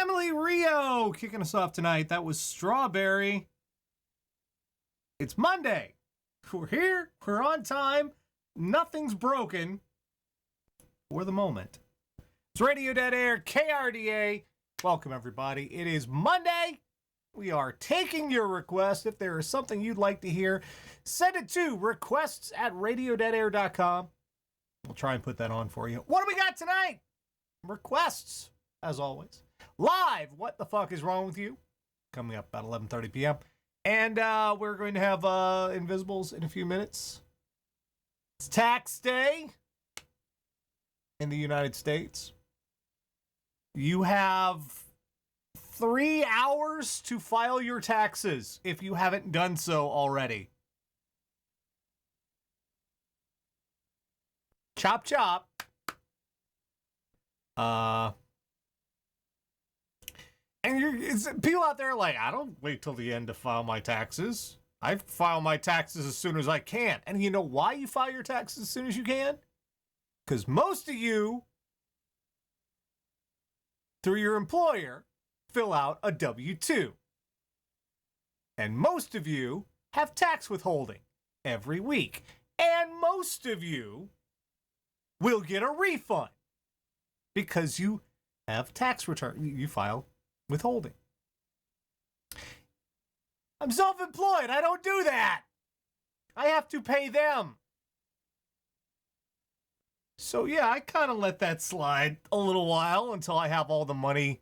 Emily Rio kicking us off tonight. That was Strawberry. It's Monday. We're here. We're on time. Nothing's broken for the moment. It's Radio Dead Air, KRDA. Welcome, everybody. It is Monday. We are taking your requests. If there is something you'd like to hear, send it to requests@radiodeadair.com. We'll try and put that on for you. What do we got tonight? Requests, as always. Live, What the Fuck is Wrong with You? Coming up about 11:30 p.m. And we're going to have Invisibles in a few minutes. It's tax day in the United States. You have 3 hours to file your taxes if you haven't done so already. Chop, chop. And people out there are like, I don't wait till the end to file my taxes. I file my taxes as soon as I can. And you know why you file your taxes as soon as you can? Because most of you, through your employer, fill out a W-2. And most of you have tax withholding every week. And most of you will get a refund because you have tax return. You file withholding. I'm self-employed. I don't do that. I have to pay them. So yeah, I kind of let that slide a little while until I have all the money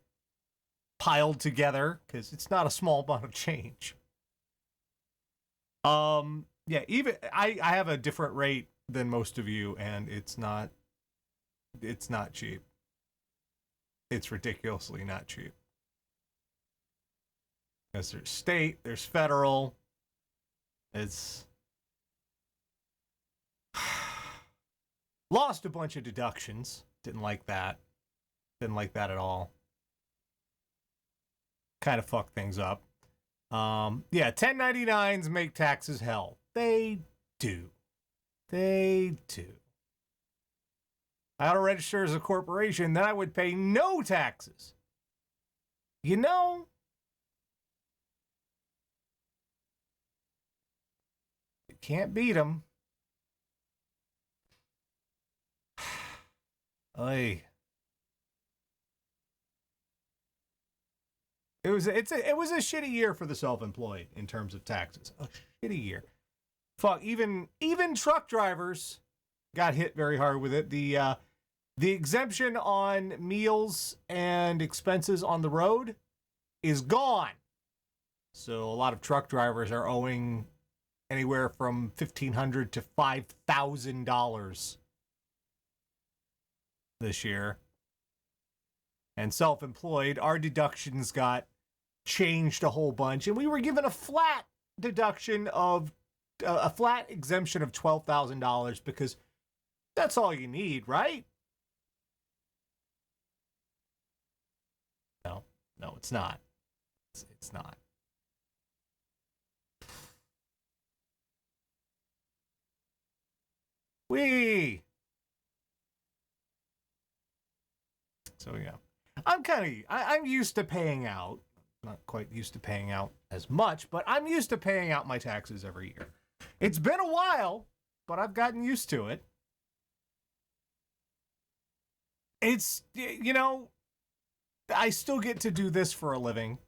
piled together, because it's not a small amount of change. Yeah, even I have a different rate than most of you, and it's not cheap. It's ridiculously not cheap. Because there's state, there's federal. It's lost a bunch of deductions. Didn't like that. Didn't like that at all. Kind of fucked things up. Yeah, 1099s make taxes hell. They do. They do. I ought to register as a corporation, then I would pay no taxes. You know, you can't beat them. Oy. It was a shitty year for the self-employed in terms of taxes. A shitty year. Fuck, even truck drivers got hit very hard with it. The exemption on meals and expenses on the road is gone. So a lot of truck drivers are owing anywhere from $1,500 to $5,000 this year. And self-employed, our deductions got changed a whole bunch, and we were given a flat deduction of a flat exemption of $12,000 because that's all you need, right? No, it's not. It's not. So yeah, I'm used to paying out. Not quite used to paying out as much, but I'm used to paying out my taxes every year. It's been a while, but I've gotten used to it. It's, you know, I still get to do this for a living,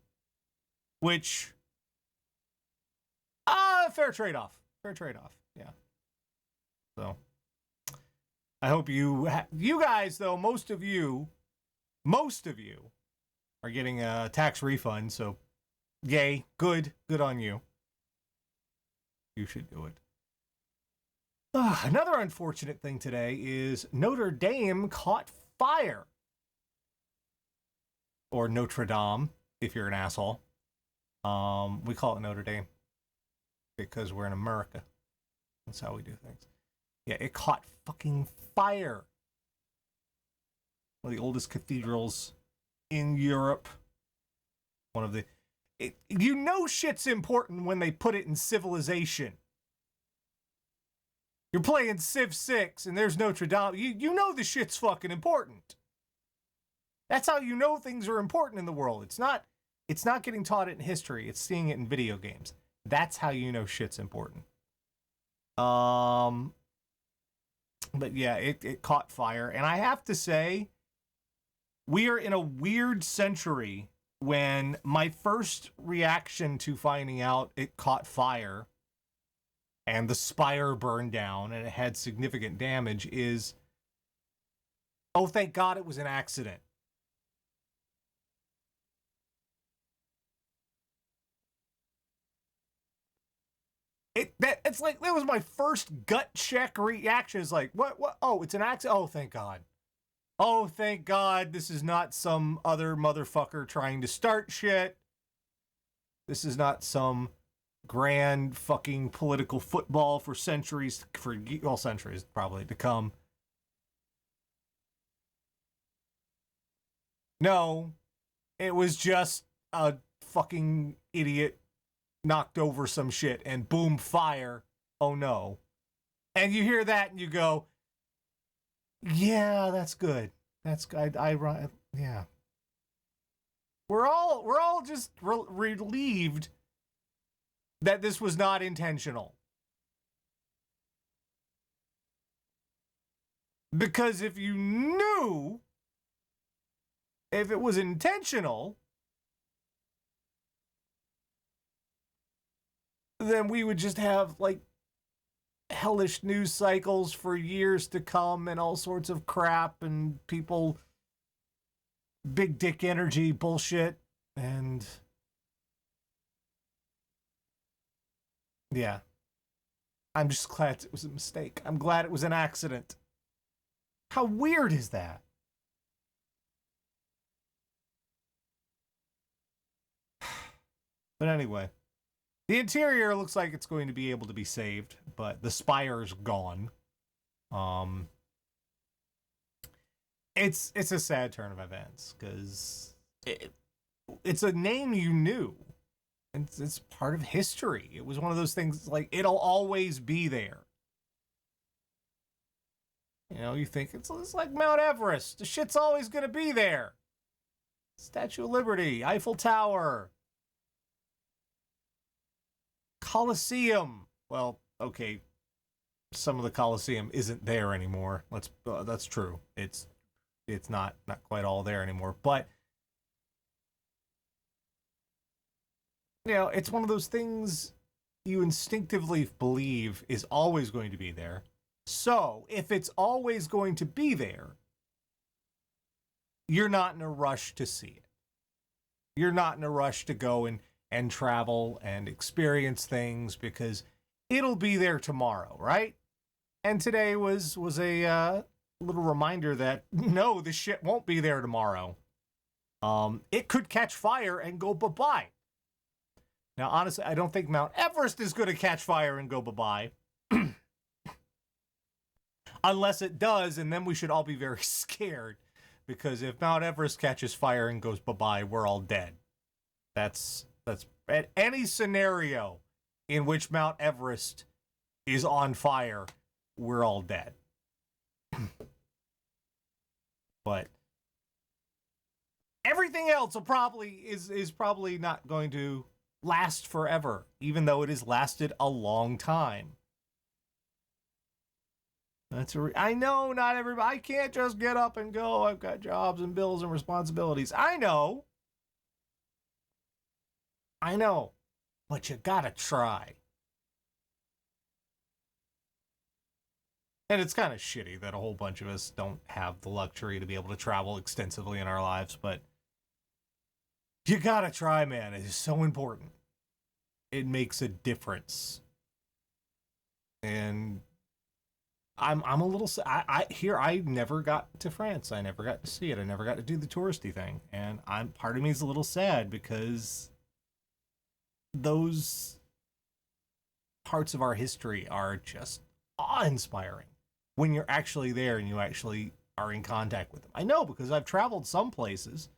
which, fair trade-off. Fair trade-off, yeah. So, I hope you guys, though, most of you are getting a tax refund, so yay, good on you. You should do it. Another unfortunate thing today is Notre Dame caught fire. Or Notre Dame, if you're an asshole. We call it Notre Dame because we're in America. That's how we do things. Yeah, it caught fucking fire. One of the oldest cathedrals in Europe. One of the... you know shit's important when they put it in Civilization. You're playing Civ 6 and there's Notre Dame. You know the shit's fucking important. That's how you know things are important in the world. It's not getting taught it in history. It's seeing it in video games. That's how you know shit's important. But yeah, it caught fire. And I have to say, we are in a weird century when my first reaction to finding out it caught fire and the spire burned down and it had significant damage is, oh, thank God it was an accident. It's like, that was my first gut check reaction. It's like, what? Oh, it's an accident. Oh, thank God. Oh, thank God this is not some other motherfucker trying to start shit. This is not some grand fucking political football for centuries probably to come. No, it was just a fucking idiot knocked over some shit and boom, fire. Oh no. And you hear that and you go, yeah, that's good. That's good. Yeah. We're all just relieved that this was not intentional. Because if you knew if it was intentional, then we would just have like hellish news cycles for years to come and all sorts of crap and people big dick energy bullshit. And yeah, I'm just glad it was a mistake. I'm glad it was an accident. How weird is that? But anyway, the interior looks like it's going to be able to be saved, but the spire's gone. It's a sad turn of events because it's a name you knew. It's part of history. It was one of those things like it'll always be there. You know, you think it's like Mount Everest. The shit's always going to be there. Statue of Liberty, Eiffel Tower, Colosseum. Well, okay, some of the Colosseum isn't there anymore. That's true. It's not quite all there anymore. But you know, it's one of those things you instinctively believe is always going to be there. So, if it's always going to be there, you're not in a rush to see it. You're not in a rush to go and travel and experience things because it'll be there tomorrow, right? And today was a little reminder that no, this shit won't be there tomorrow. It could catch fire and go bye-bye. Now, honestly, I don't think Mount Everest is going to catch fire and go bye-bye. Unless it does, and then we should all be very scared. Because if Mount Everest catches fire and goes bye-bye, we're all dead. That's at any scenario in which Mount Everest is on fire, we're all dead. But everything else will is probably not going to last forever, even though it has lasted a long time. I know not everybody. I can't just get up and go. I've got jobs and bills and responsibilities. I know. But you gotta try. And it's kind of shitty that a whole bunch of us don't have the luxury to be able to travel extensively in our lives, but you gotta try, man. It is so important. It makes a difference. And I'm a little I never got to France. I never got to see it. I never got to do the touristy thing. And part of me is a little sad because those parts of our history are just awe-inspiring when you're actually there and you actually are in contact with them. I know because I've traveled some places,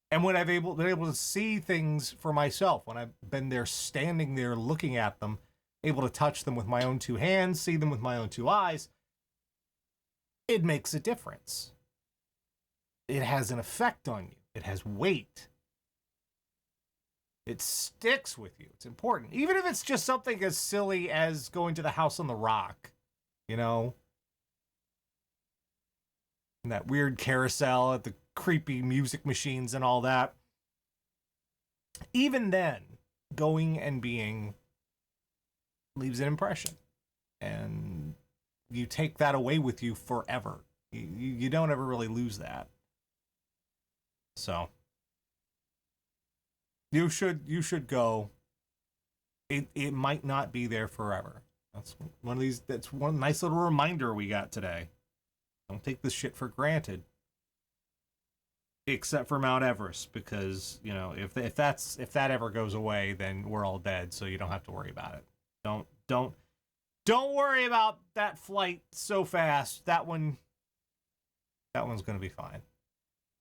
and when I've been able to see things for myself, when I've been there standing there looking at them, able to touch them with my own two hands, see them with my own two eyes, it makes a difference. it has an effect on you. It has weight. It sticks with you. It's important. Even if it's just something as silly as going to the House on the Rock, you know? And that weird carousel at the creepy music machines and all that. Even then, going and being leaves an impression. And you take that away with you forever. You don't ever really lose that. So you should go. It might not be there forever. That's one nice little reminder we got today. Don't take this shit for granted. Except for Mount Everest, because, you know, if that ever goes away, then we're all dead, so you don't have to worry about it. Don't worry about that flight so fast. That one's gonna be fine.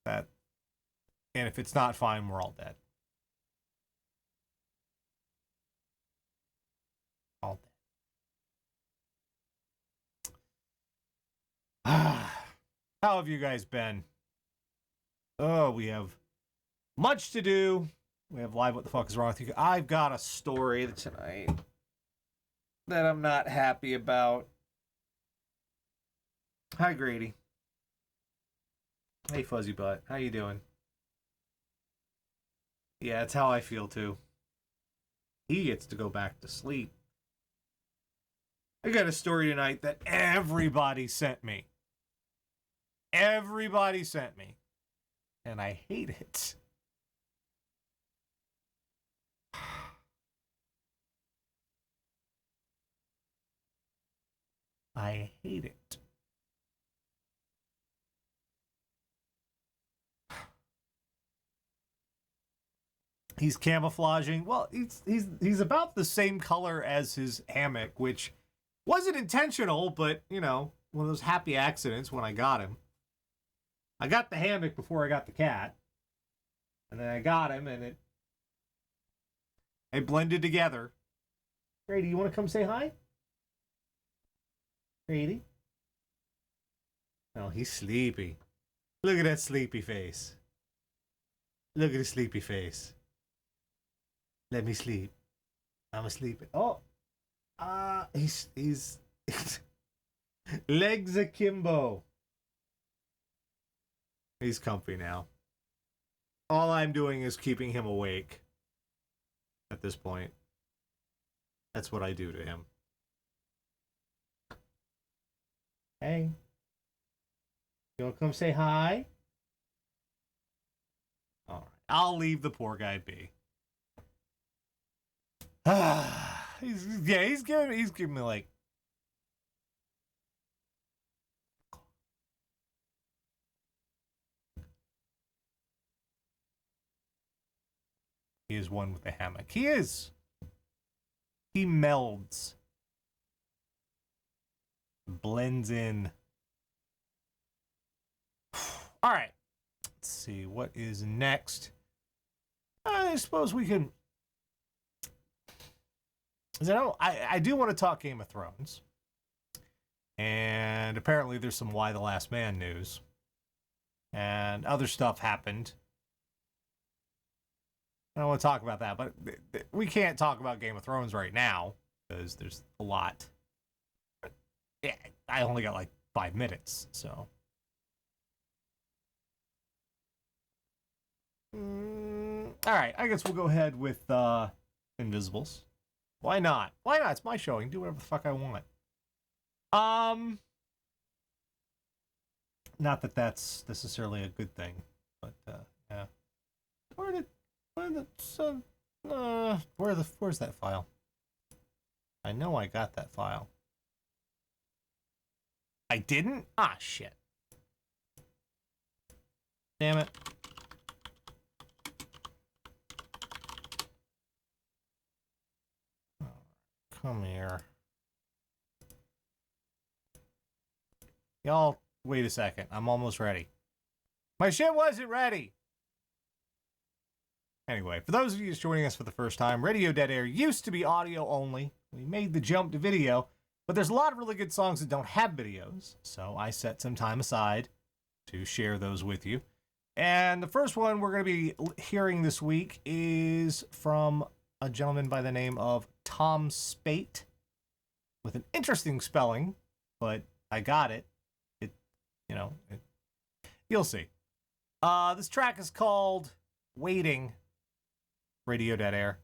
And if it's not fine, we're all dead. All dead. How have you guys been? Oh, we have much to do. We have live What the Fuck is Wrong with You? I've got a story tonight that I'm not happy about. Hi, Grady. Hey, Fuzzy Butt. How you doing? Yeah, it's how I feel, too. He gets to go back to sleep. I got a story tonight that everybody sent me. Everybody sent me. And I hate it. I hate it. He's camouflaging. Well, he's about the same color as his hammock, which wasn't intentional, but, you know, one of those happy accidents when I got him. I got the hammock before I got the cat. And then I got him, and it blended together. Grady, you want to come say hi? Grady? Oh, he's sleepy. Look at that sleepy face. Look at his sleepy face. Let me sleep. I'm asleep. Oh, he's legs akimbo. He's comfy now. All I'm doing is keeping him awake. At this point, that's what I do to him. Hey, you wanna come say hi? All right, I'll leave the poor guy be. He's giving me like. He is one with the hammock. He is. He melds. Blends in. All right. Let's see what is next. I suppose we can. I do want to talk Game of Thrones. And apparently there's some Why the Last Man news. And other stuff happened. I don't want to talk about that, but we can't talk about Game of Thrones right now because there's a lot. Yeah, I only got like 5 minutes, so. All right, I guess we'll go ahead with Invisibles. Why not? Why not? It's my show. I can do whatever the fuck I want. Not that that's necessarily a good thing, but yeah. Where's that file? I know I got that file. I didn't? Ah, shit. Damn it. Come here. Y'all, wait a second. I'm almost ready. My shit wasn't ready. Anyway, for those of you just joining us for the first time, Radio Dead Air used to be audio only. We made the jump to video, but there's a lot of really good songs that don't have videos, so I set some time aside to share those with you. And the first one we're going to be hearing this week is from a gentleman by the name of Tom Spate with an interesting spelling, but I got it. You'll see. This track is called Waiting, Radio Dead Air.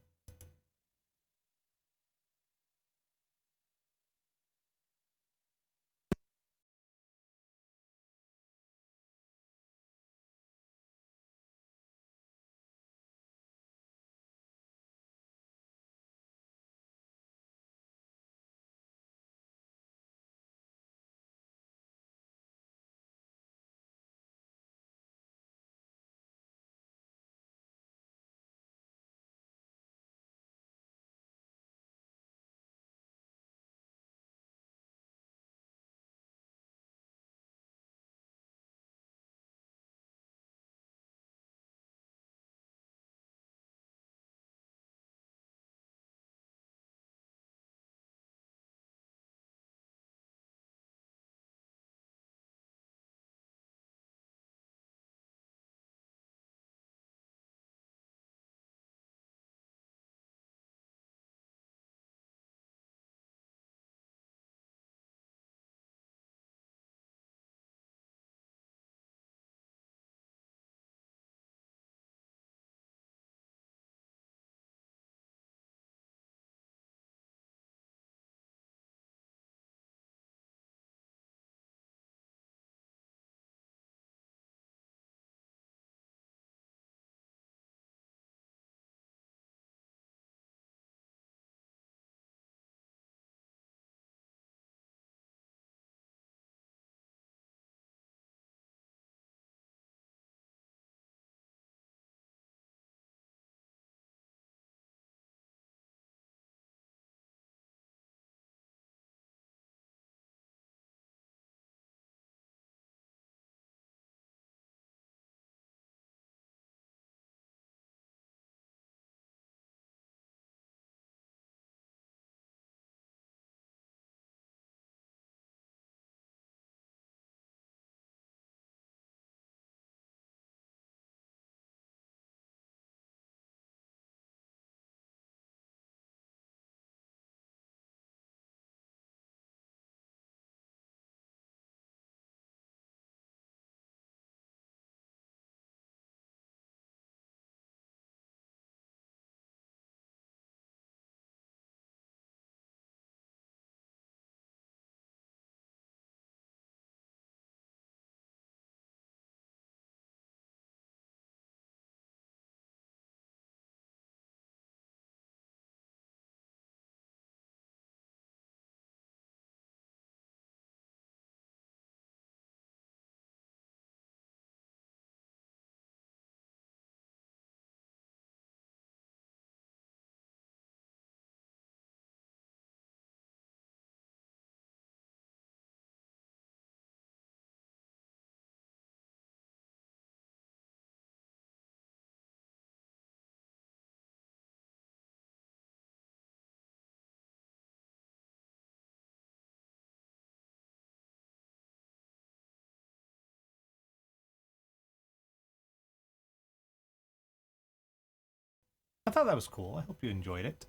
I thought that was cool. I hope you enjoyed it.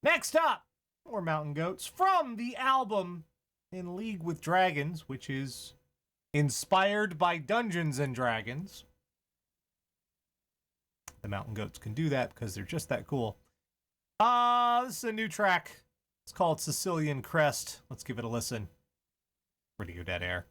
Next up, more Mountain Goats from the album In League with Dragons, which is inspired by Dungeons and Dragons. The Mountain Goats can do that because they're just that cool. This is a new track. It's called Sicilian Crest. Let's give it a listen. Radio Dead Air.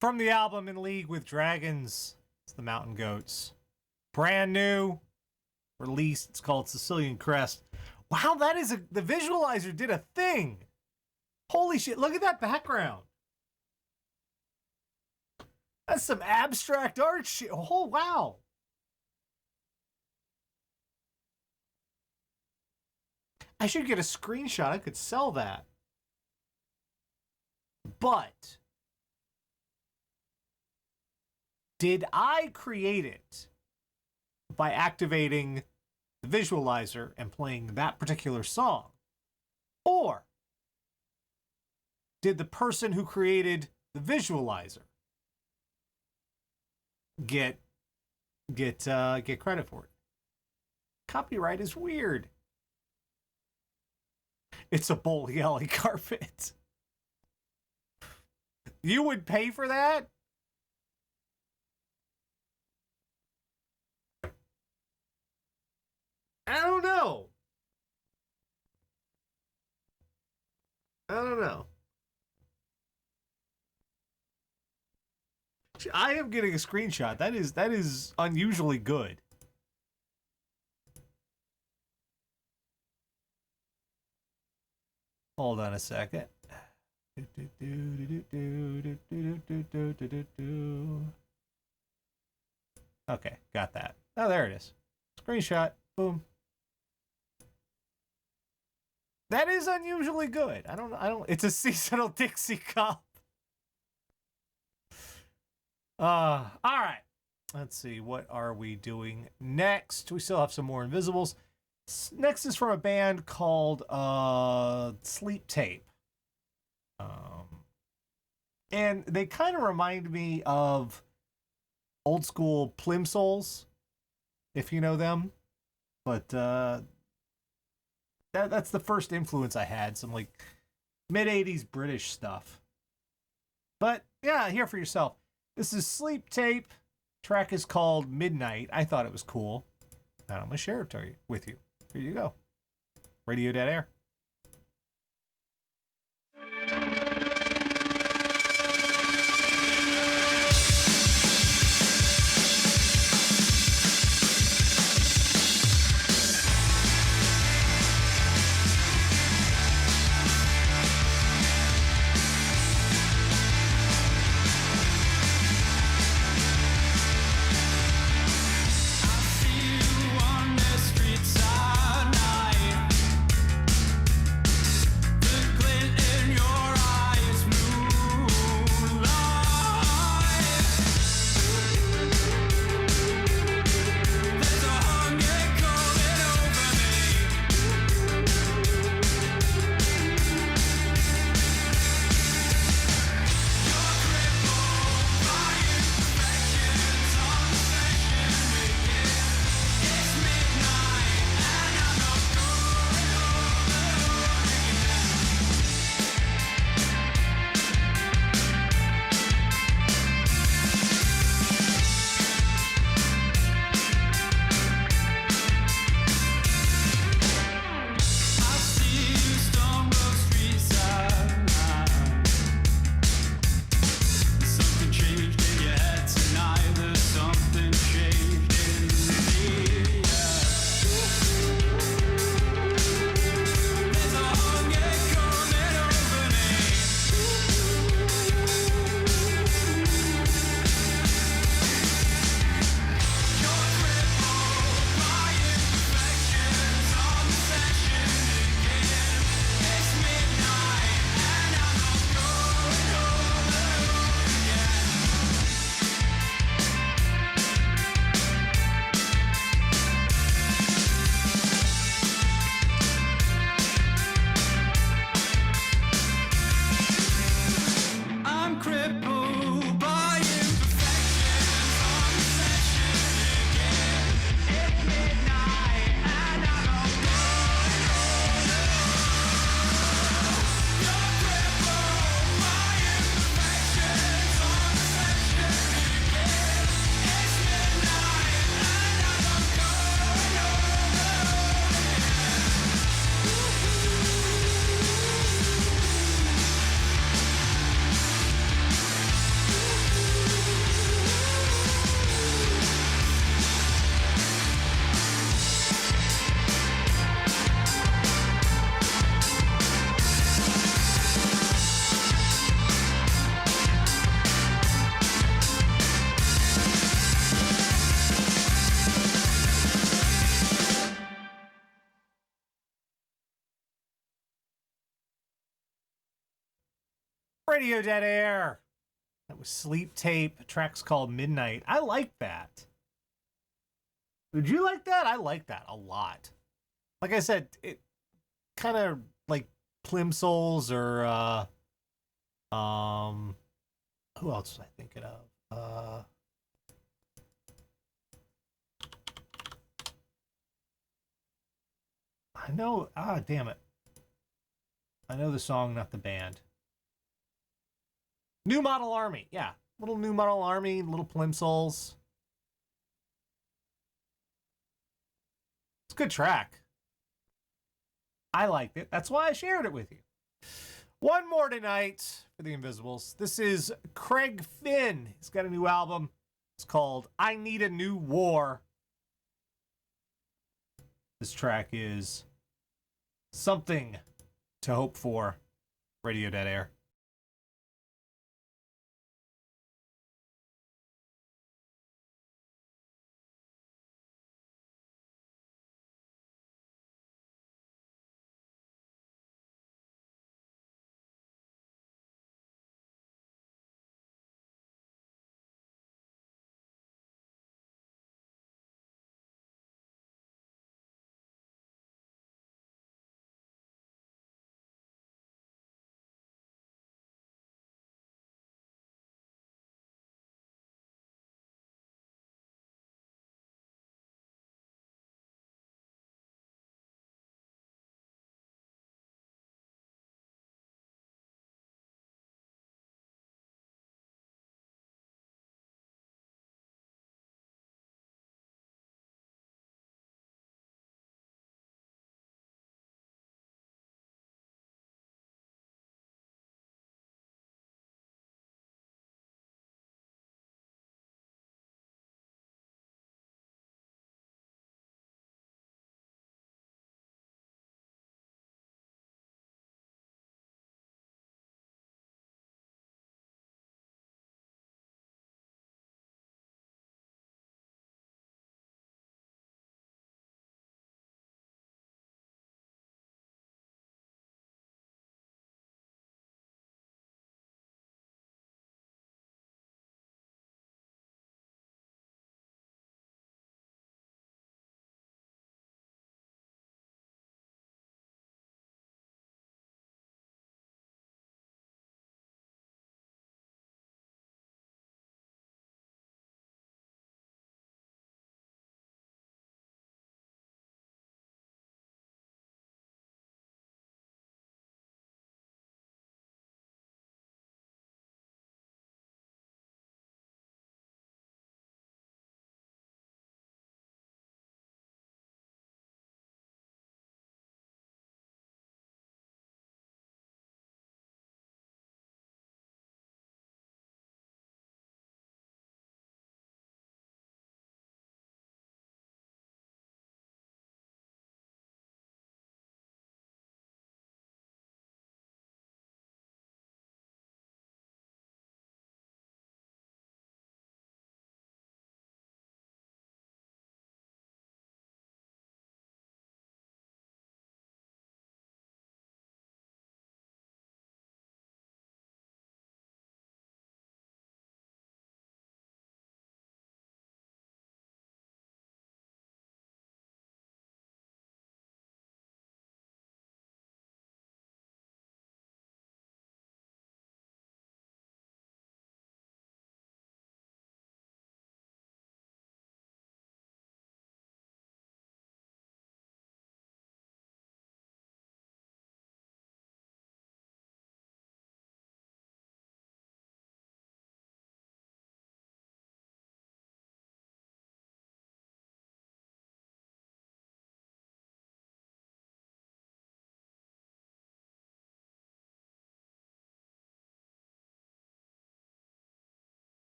From the album In League with Dragons, it's the Mountain Goats. Brand new release. It's called Sicilian Crest. Wow, the visualizer did a thing. Holy shit, look at that background. That's some abstract art shit. Oh, wow. I should get a screenshot. I could sell that. But did I create it by activating the visualizer and playing that particular song? Or did the person who created the visualizer get credit for it? Copyright is weird. It's a bowling alley carpet. You would pay for that? I don't know. I am getting a screenshot. That is unusually good. Hold on a second. Okay, got that. Oh, there it is. Screenshot. Boom. That is unusually good. I don't. It's a seasonal Dixie cup. All right. Let's see. What are we doing next? We still have some more Invisibles. Next is from a band called Sleep Tape. And they kind of remind me of old school Plimsolls, if you know them. But that's the first influence I had, some like mid-'80s British stuff. But yeah, hear for yourself. This is Sleep Tape. Track is called Midnight. I thought it was cool. And I'm going to share it with you. Here you go. Radio Dead Air. Radio Dead Air. That was Sleep Tape. The track's called Midnight. I like that. Did you like that? I like that a lot. Like I said, it kind of like Plimsolls or who else was I thinking of? I know. Damn it. I know the song, not the band. New Model Army. Yeah. Little New Model Army, little Plimsolls. It's a good track. I liked it. That's why I shared it with you. One more tonight for the Invisibles. This is Craig Finn. He's got a new album. It's called I Need a New War. This track is Something to Hope For. Radio Dead Air.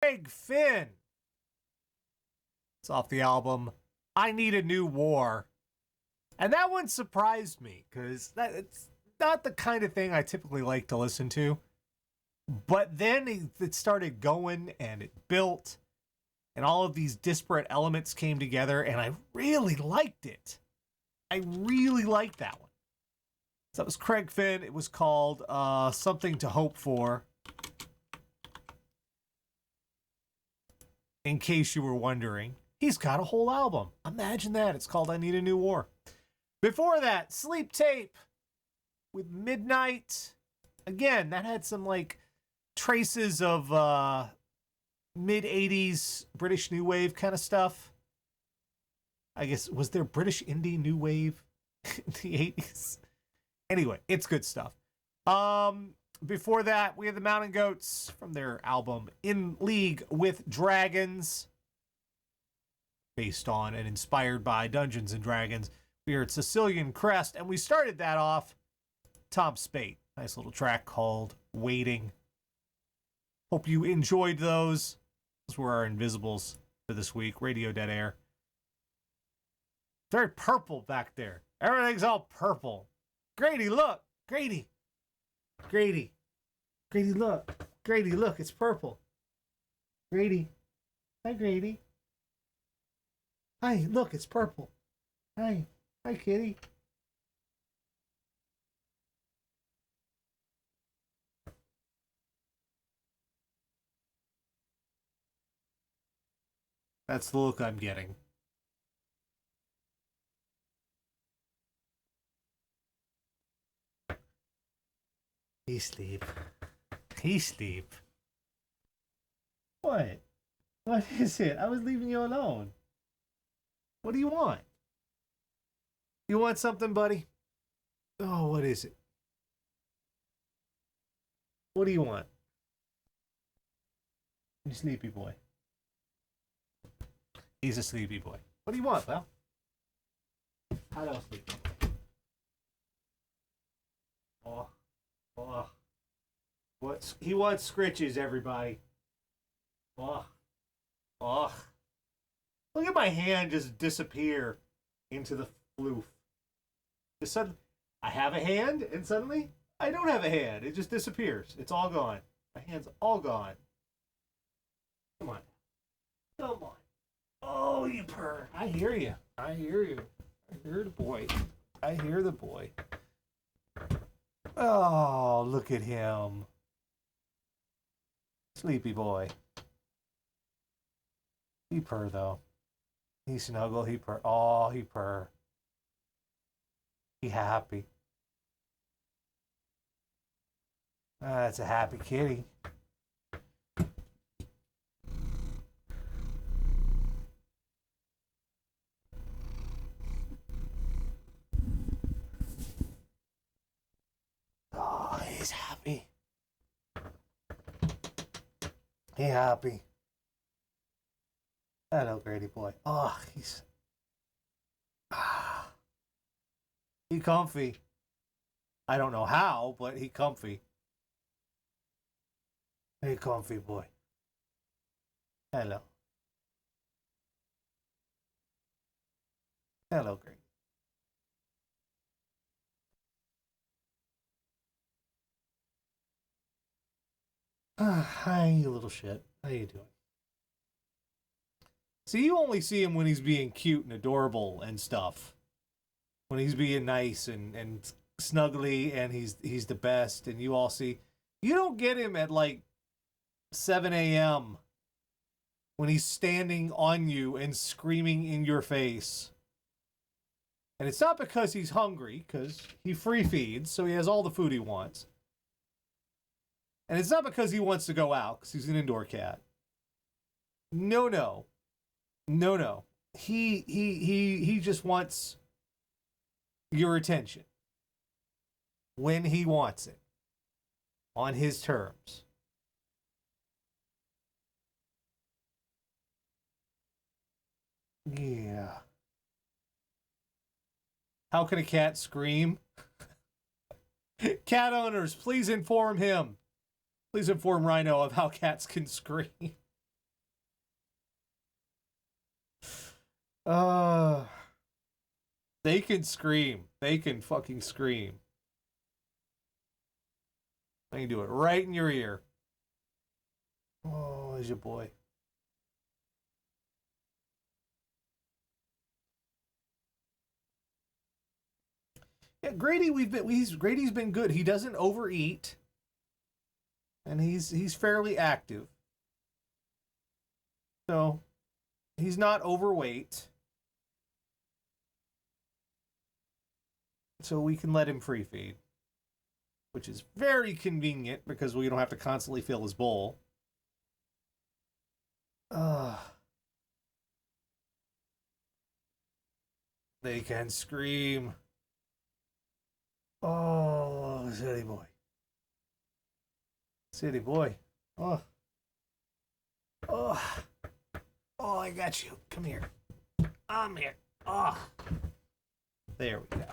Craig Finn. It's off the album I Need a New War. And that one surprised me because it's not the kind of thing I typically like to listen to. But then it started going and it built and all of these disparate elements came together and I really liked it. I really liked that one. So that was Craig Finn. It was called Something to Hope For. In case you were wondering, he's got a whole album. Imagine that. It's called I Need a New War. Before that, Sleep Tape with Midnight. Again, that had some like traces of mid-80s British New Wave kind of stuff. I guess, was there British Indie New Wave in the 80s? Anyway, it's good stuff. Before that, we have the Mountain Goats from their album In League with Dragons, based on and inspired by Dungeons and Dragons. We are at Sicilian Crest, and we started that off Tom Spate. Nice little track called Waiting. Hope you enjoyed those. Those were our Invisibles for this week. Radio Dead Air. Very purple back there. Everything's all purple. Grady, look. Grady. Grady. Grady, look. Grady, look. It's purple. Grady. Hi, Grady. Hi, look. It's purple. Hi. Hi, kitty. That's the look I'm getting. He sleep. He sleep. What? What is it? I was leaving you alone. What do you want? You want something, buddy? Oh, what is it? What do you want? You sleepy boy. He's a sleepy boy. What do you want, pal? I don't sleep. Oh. Oh. What? He wants scritches, everybody. Oh. Oh. Look at my hand just disappear into the floof. Just suddenly, I have a hand, and suddenly, I don't have a hand. It just disappears. It's all gone. My hand's all gone. Come on. Come on. Oh, you purr. I hear you. I hear you. I hear the boy. I hear the boy. Oh, look at him. Sleepy boy. He purr, though. He snuggle, he purr. Oh, he purr. He happy. That's a happy kitty. Oh, he's happy. He happy. Hello, Grady boy. Oh, he's... He comfy. I don't know how, but he comfy. Hey, comfy boy. Hello. Hello, Grady. Hi, you little shit. How you doing? See, you only see him when he's being cute and adorable and stuff. When he's being nice and snuggly and he's the best and you all see. You don't get him at like 7 a.m. when he's standing on you and screaming in your face. And it's not because he's hungry, because he free feeds, so he has all the food he wants. And it's not because he wants to go out, because he's an indoor cat. No. He just wants your attention when he wants it, on his terms. Yeah. How can a cat scream? Cat owners, please inform him. Please inform Rhino of how cats can scream. Uh, they can scream. They can fucking scream. I can do it right in your ear. Oh, there's your boy. Yeah, Grady, Grady's been good. He doesn't overeat, and he's fairly active. So he's not overweight. So we can let him free feed, which is very convenient because we don't have to constantly fill his bowl. They can scream. Oh, city boy. City boy. Oh. Oh. Oh, I got you. Come here. I'm here. Oh. There we go.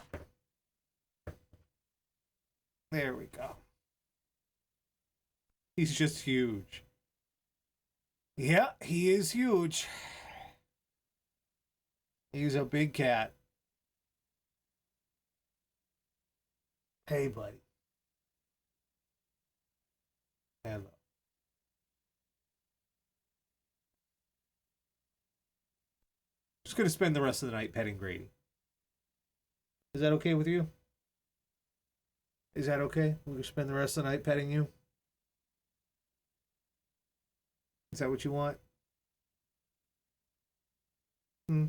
There we go. He's just huge. Yeah, he is huge. He's a big cat. Hey, buddy. Hello. Just gonna spend the rest of the night petting Grady. Is that okay with you? Is that okay? We're gonna spend the rest of the night petting you? Is that what you want? Hmm.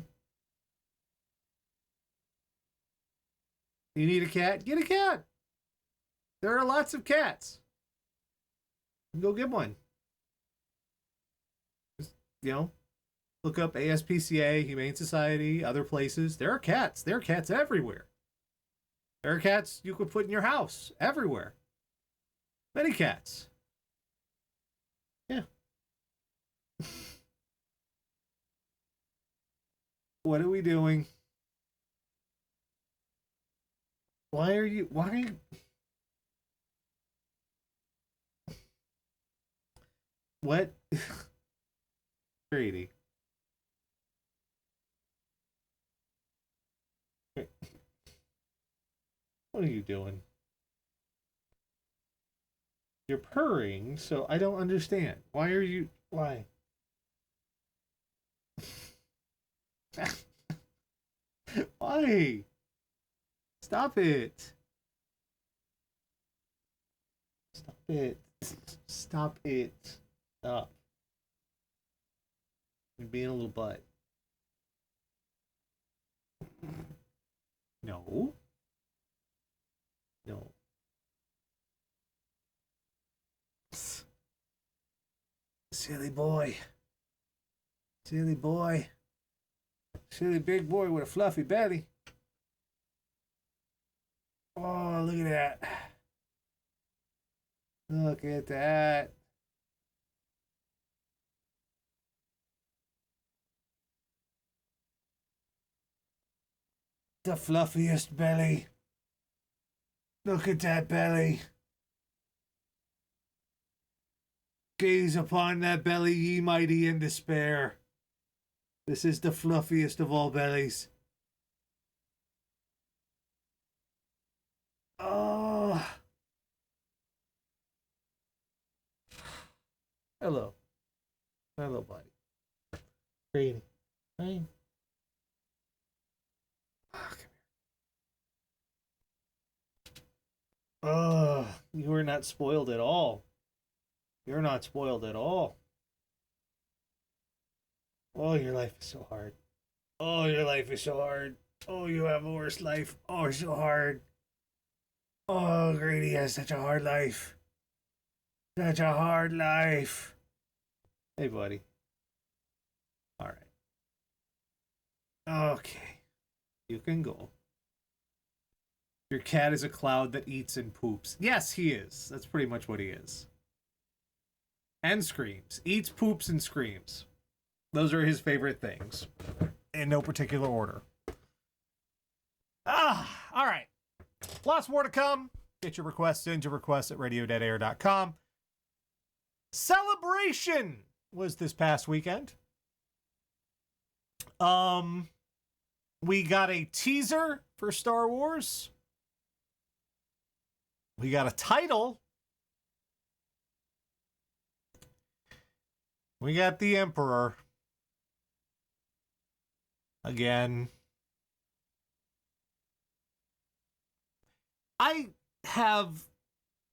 You need a cat? Get a cat. There are lots of cats. Go get one. Just, look up ASPCA, Humane Society, other places. There are cats. There are cats everywhere. There are cats you could put in your house everywhere. Many cats. Yeah. What are we doing? Why? What? Grady. What are you doing? You're purring, so I don't understand. Why? Why? Stop it. Stop it. Stop it. Stop. You're being a little butt. No. No. Silly boy. Silly boy. Silly big boy with a fluffy belly. Oh, look at that. Look at that. The fluffiest belly. Look at that belly. Gaze upon that belly, ye mighty in despair. This is the fluffiest of all bellies. Oh. Hello. Hello, buddy. Green. Hey. Oh, you are not spoiled at all. You're not spoiled at all. Oh, your life is so hard. Oh, your life is so hard. Oh, you have a worse life. Oh, it's so hard. Oh, Grady has such a hard life. Such a hard life. Hey, buddy. All right. Okay. You can go. Your cat is a cloud that eats and poops. Yes, he is. That's pretty much what he is. And screams. Eats, poops, and screams. Those are his favorite things. In no particular order. All right. Lots more to come. Get your requests in to requests@radiodeadair.com. Celebration was this past weekend. We got a teaser for Star Wars. We got a title. We got the Emperor. Again. I have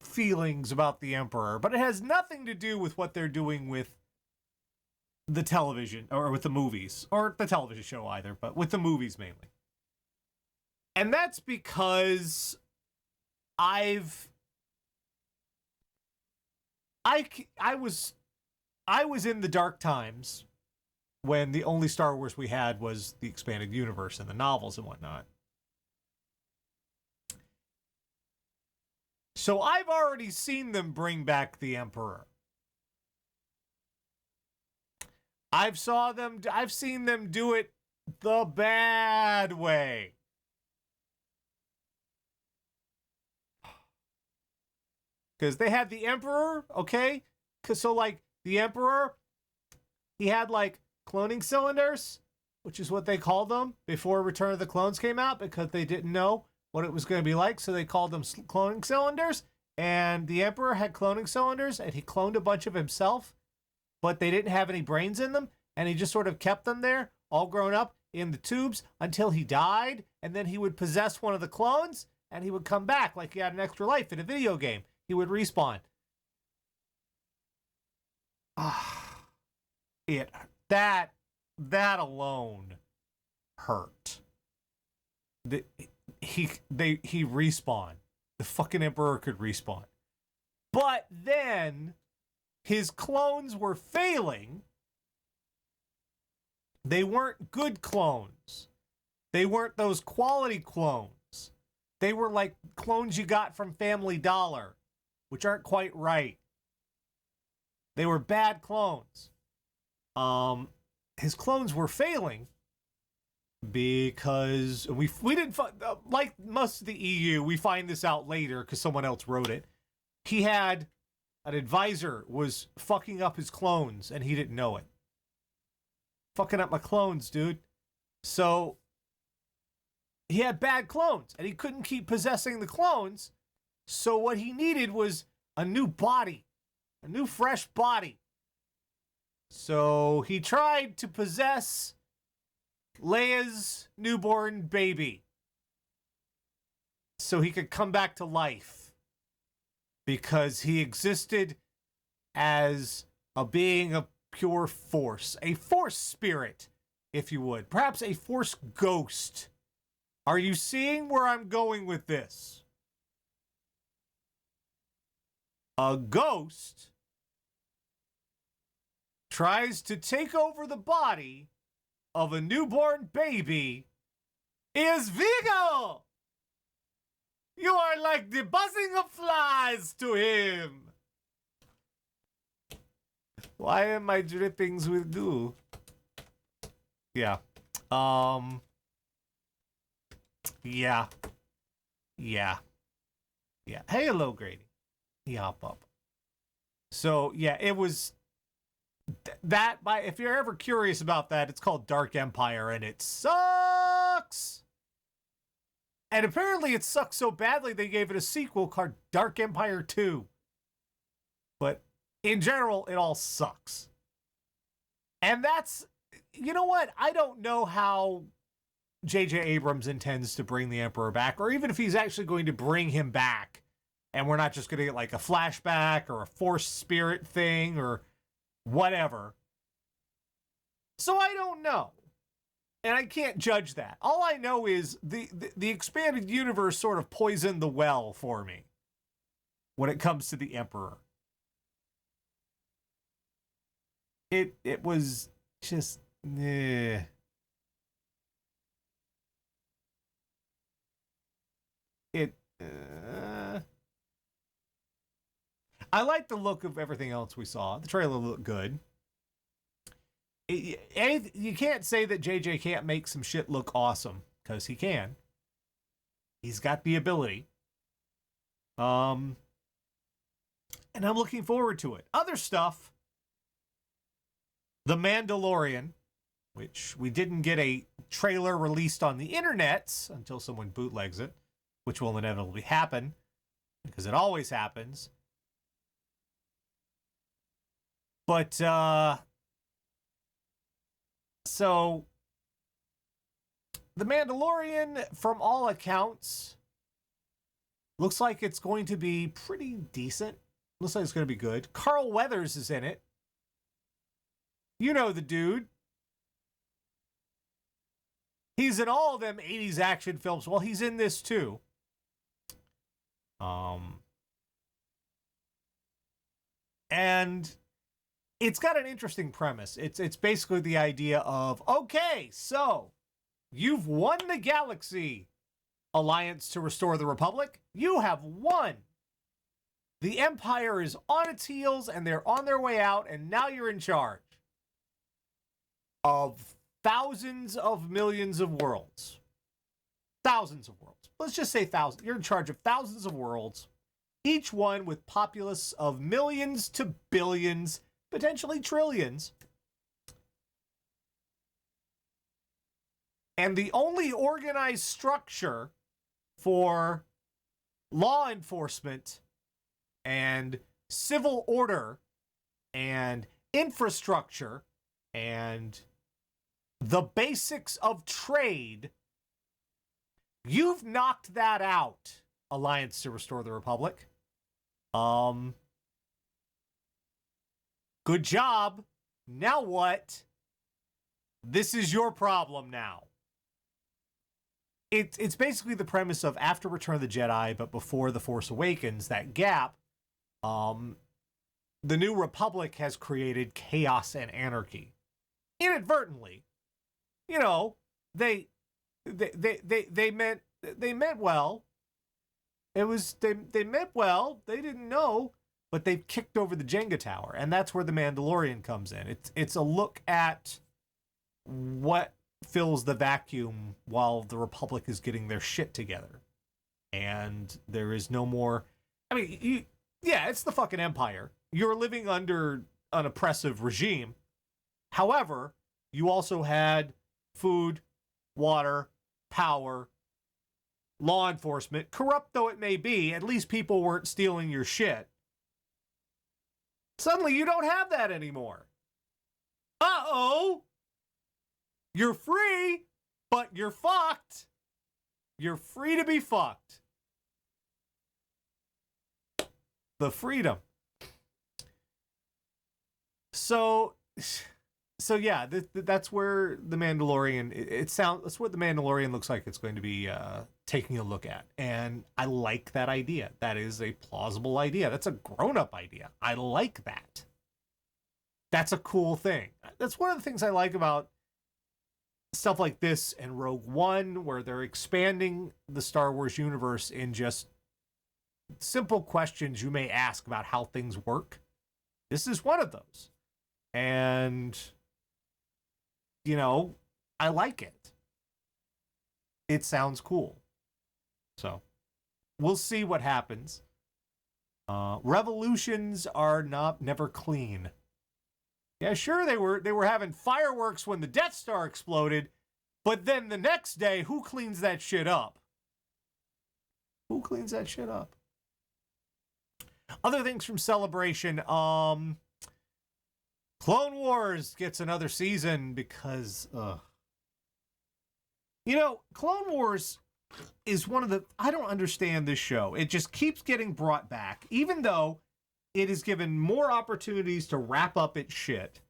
feelings about the Emperor, but it has nothing to do with what they're doing with the television or with the movies or the television show either, but with the movies mainly. And that's because I was in the dark times when the only Star Wars we had was the expanded universe and the novels and whatnot. So I've already seen them bring back the Emperor. I've seen them do it the bad way. Because they had the Emperor, okay? So, like, the Emperor, he had, like, cloning cylinders, which is what they called them before Return of the Clones came out, because they didn't know what it was going to be like, so they called them cloning cylinders. And the Emperor had cloning cylinders, and he cloned a bunch of himself, but they didn't have any brains in them, and he just sort of kept them there, all grown up in the tubes, until he died, and then he would possess one of the clones, and he would come back like he had an extra life in a video game. He would respawn. That alone hurt. He respawned. The fucking Emperor could respawn. But then his clones were failing. They weren't good clones. They weren't those quality clones. They were like clones you got from Family Dollar, which aren't quite right. They were bad clones. His clones were failing because we didn't like most of the EU. We find this out later because someone else wrote it. He had an advisor was fucking up his clones and he didn't know it. Fucking up my clones, dude. So he had bad clones and he couldn't keep possessing the clones. So what he needed was a new body, a new fresh body. So he tried to possess Leia's newborn baby so he could come back to life, because he existed as a being of pure force, a force spirit, if you would, perhaps a force ghost. Are you seeing where I'm going with this? A ghost tries to take over the body of a newborn baby is Vigo! You are like the buzzing of flies to him. Why am I drippings with goo? Yeah. Yeah. Hey, hello, Grady. He hop up. So, yeah, it was if you're ever curious about that, it's called Dark Empire, and it sucks. And apparently it sucks so badly they gave it a sequel called Dark Empire 2. But in general, it all sucks. And that's, you know what? I don't know how J.J. Abrams intends to bring the Emperor back, or even if he's actually going to bring him back, and we're not just going to get like a flashback or a force spirit thing or whatever. So I don't know. And I can't judge that. All I know is the expanded universe sort of poisoned the well for me when it comes to the Emperor. It was just I like the look of everything else we saw. The trailer looked good. You can't say that JJ can't make some shit look awesome, because he can. He's got the ability. And I'm looking forward to it. Other stuff. The Mandalorian, which we didn't get a trailer released on the internets until someone bootlegs it, which will inevitably happen because it always happens. But so The Mandalorian, from all accounts, looks like it's going to be pretty decent. Looks like it's going to be good. Carl Weathers is in it. You know the dude. He's in all of them 80s action films. Well, he's in this too. And it's got an interesting premise. It's basically the idea of, okay, so you've won the galaxy, Alliance to Restore the Republic. You have won. The Empire is on its heels and they're on their way out, and now you're in charge of thousands of millions of worlds. Thousands of worlds. Let's just say thousands. You're in charge of thousands of worlds, each one with populace of millions to billions, potentially trillions. And the only organized structure for law enforcement and civil order and infrastructure and the basics of trade, you've knocked that out, Alliance to Restore the Republic. Good job. Now what? This is your problem now. It's basically the premise of after Return of the Jedi, but before The Force Awakens, that gap, the New Republic has created chaos and anarchy. Inadvertently. You know, they meant well. They meant well. They didn't know, but they've kicked over the Jenga tower, and that's where the Mandalorian comes in. It's a look at what fills the vacuum while the Republic is getting their shit together, and there is no more. I mean, it's the fucking Empire. You're living under an oppressive regime. However, you also had food, water, power, law enforcement, corrupt though it may be. At least people weren't stealing your shit. Suddenly you don't have that anymore. Uh-oh! You're free, but you're fucked. You're free to be fucked. The freedom. So yeah, that's where the Mandalorian. That's what the Mandalorian looks like. It's going to be taking a look at, and I like that idea. That is a plausible idea. That's a grown-up idea. I like that. That's a cool thing. That's one of the things I like about stuff like this and Rogue One, where they're expanding the Star Wars universe in just simple questions you may ask about how things work. This is one of those. And, you know, I like it. It sounds cool. So, we'll see what happens. Revolutions are never clean. Yeah, sure, they were having fireworks when the Death Star exploded, but then the next day, who cleans that shit up? Who cleans that shit up? Other things from Celebration, Clone Wars gets another season because, you know, Clone Wars is one of the, I don't understand this show. It just keeps getting brought back, even though it is given more opportunities to wrap up its shit.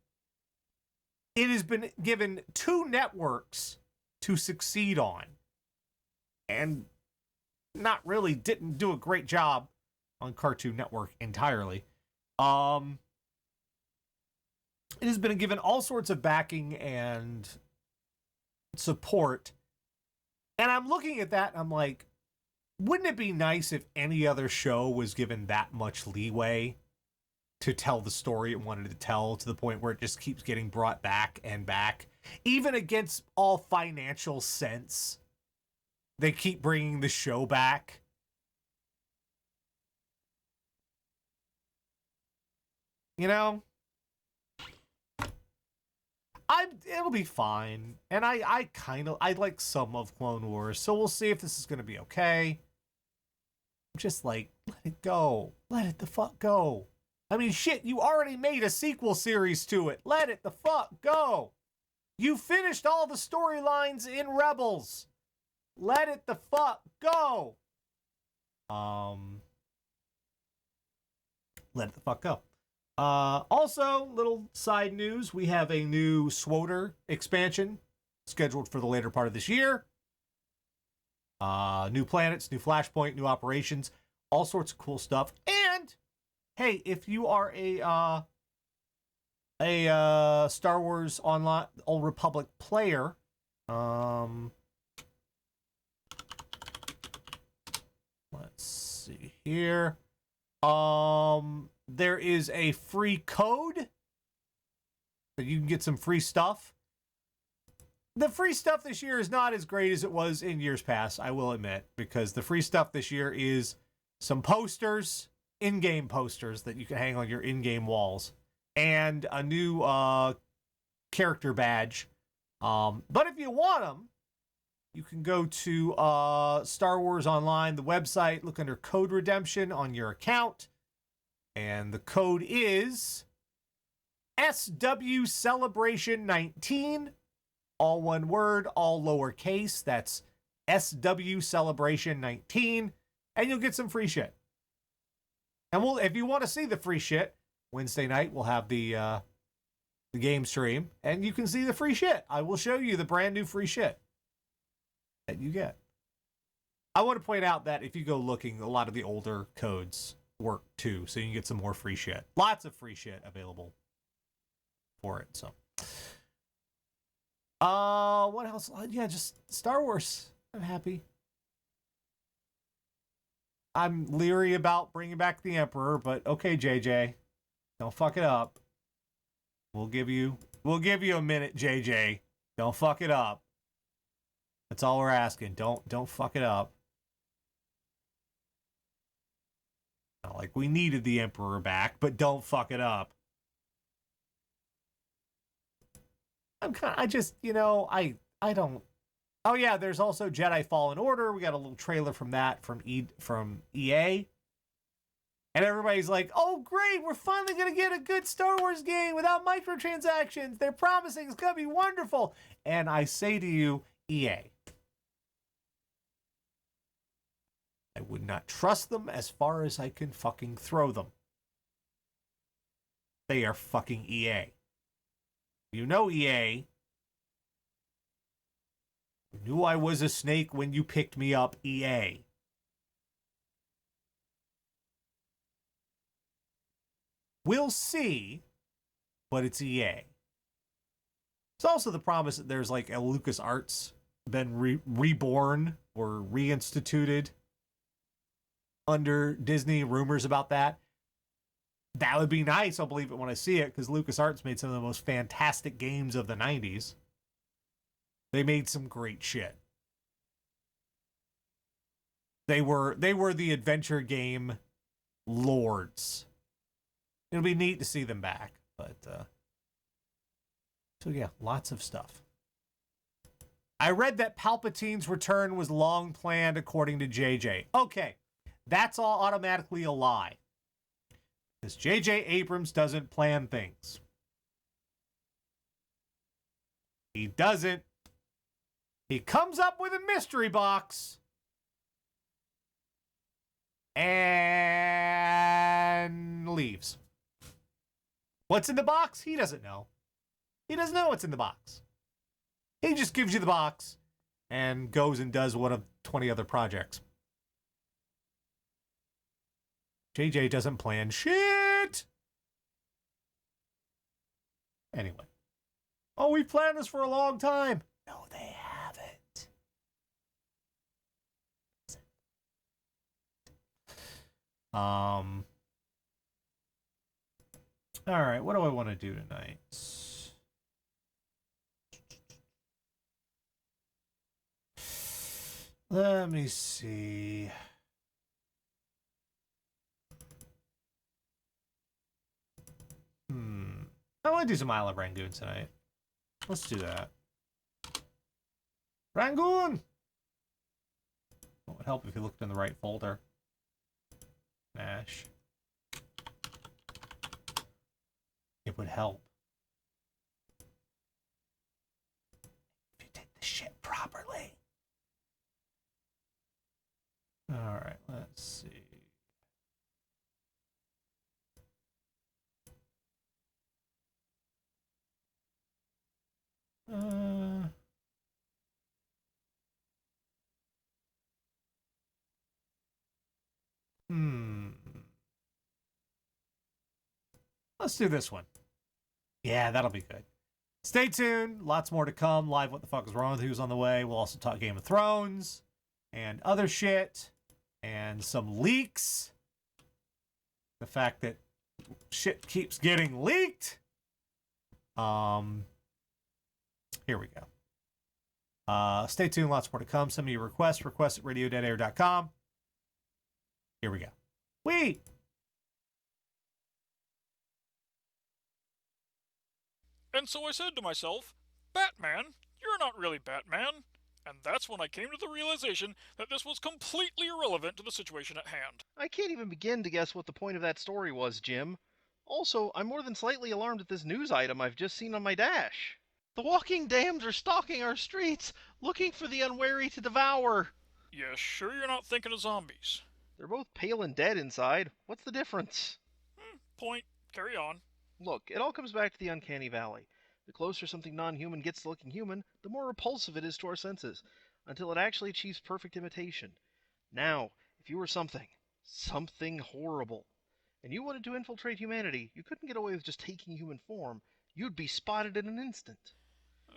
It has been given 2 networks to succeed on, and didn't do a great job on Cartoon Network entirely. It has been given all sorts of backing and support. And I'm looking at that and I'm like, wouldn't it be nice if any other show was given that much leeway to tell the story it wanted to tell, to the point where it just keeps getting brought back and back, even against all financial sense? They keep bringing the show back. You know? I it'll be fine. And I like some of Clone Wars, so we'll see if this is gonna be okay. Just like, let it go. Let it the fuck go. I mean, shit, you already made a sequel series to it. Let it the fuck go. You finished all the storylines in Rebels. Let it the fuck go. Let it the fuck go. Also, little side news, we have a new SWTOR expansion scheduled for the later part of this year. New planets, new Flashpoint, new operations, all sorts of cool stuff. And hey, if you are a Star Wars Online Old Republic player, let's see here. There is a free code that you can get some free stuff. The free stuff this year is not as great as it was in years past, I will admit, because the free stuff this year is some posters, in-game posters that you can hang on your in-game walls, and a new character badge. But if you want them, you can go to Star Wars Online, the website, look under Code Redemption on your account, and the code is SW Celebration 19, all one word, all lowercase. That's SW Celebration 19, and you'll get some free shit. And if you want to see the free shit, Wednesday night we'll have the game stream, and you can see the free shit. I will show you the brand new free shit that you get. I want to point out that if you go looking, a lot of the older codes work too, so you can get some more free shit. Lots of free shit available for it. So, what else? Yeah, just Star Wars. I'm happy. I'm leery about bringing back the Emperor, but okay, JJ, don't fuck it up. We'll give you a minute, JJ. Don't fuck it up. That's all we're asking. Don't fuck it up. Not like we needed the Emperor back, but don't fuck it up. I don't. Oh yeah, there's also Jedi Fallen Order. We got a little trailer from that from EA. And everybody's like, "Oh great, we're finally going to get a good Star Wars game without microtransactions. They're promising it's going to be wonderful." And I say to you, EA, I would not trust them as far as I can fucking throw them. They are fucking EA. You know EA. You knew I was a snake when you picked me up, EA. We'll see, but it's EA. It's also the promise that there's like a LucasArts been reborn or reinstituted under Disney. Rumors about that. That would be nice. I'll believe it when I see it, because LucasArts made some of the most fantastic games of the 90s. They made some great shit. They were the adventure game lords. It'll be neat to see them back. But so yeah, lots of stuff. I read that Palpatine's return was long planned, according to JJ. Okay, that's all automatically a lie. Because JJ Abrams doesn't plan things. He doesn't. He comes up with a mystery box and leaves. What's in the box? He doesn't know. He doesn't know what's in the box. He just gives you the box and goes and does one of 20 other projects. JJ doesn't plan shit. Anyway. Oh, we've planned this for a long time. No, they haven't. All right, what do I want to do tonight? Let me see. I want to do some Isle of Rangoon tonight. Let's do that. Rangoon! What would help if you looked in the right folder? Nash. It would help if you did the shit properly. Alright, let's see. Let's do this one. Yeah, that'll be good. Stay tuned. Lots more to come. Live What the Fuck is Wrong with Who's on the way. We'll also talk Game of Thrones and other shit and some leaks. The fact that shit keeps getting leaked. Here we go. Stay tuned. Lots more to come. Send me your requests. Request at radio.air.com. Here we go. Wait. And so I said to myself, Batman, you're not really Batman. And that's when I came to the realization that this was completely irrelevant to the situation at hand. I can't even begin to guess what the point of that story was, Jim. Also, I'm more than slightly alarmed at this news item I've just seen on my dash. The walking damned are stalking our streets, looking for the unwary to devour. Yeah, sure you're not thinking of zombies. They're both pale and dead inside. What's the difference? Point. Carry on. Look, it all comes back to the uncanny valley. The closer something non-human gets to looking human, the more repulsive it is to our senses, until it actually achieves perfect imitation. Now, if you were something horrible, and you wanted to infiltrate humanity, you couldn't get away with just taking human form. You'd be spotted in an instant.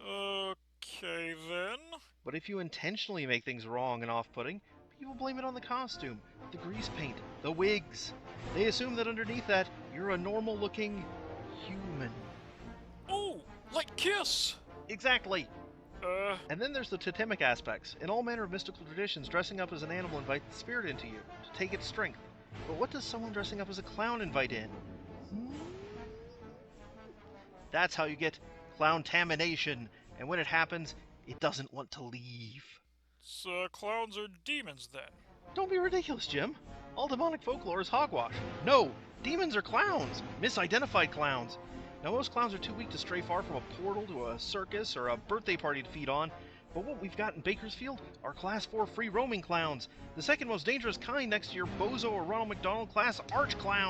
Okay, then. But if you intentionally make things wrong and off-putting, people blame it on the costume, the grease paint, the wigs. They assume that underneath that, you're a normal-looking human. Oh, like Kiss! Exactly! And then there's the totemic aspects. In all manner of mystical traditions, dressing up as an animal invites the spirit into you, to take its strength. But what does someone dressing up as a clown invite in? That's how you get clown-tamination, and when it happens, it doesn't want to leave. So clowns are demons, then? Don't be ridiculous, Jim. All demonic folklore is hogwash. No, demons are clowns, misidentified clowns. Now, most clowns are too weak to stray far from a portal to a circus or a birthday party to feed on. But what we've got in Bakersfield are Class 4 free-roaming clowns, the second most dangerous kind next to your Bozo or Ronald McDonald Class arch clown.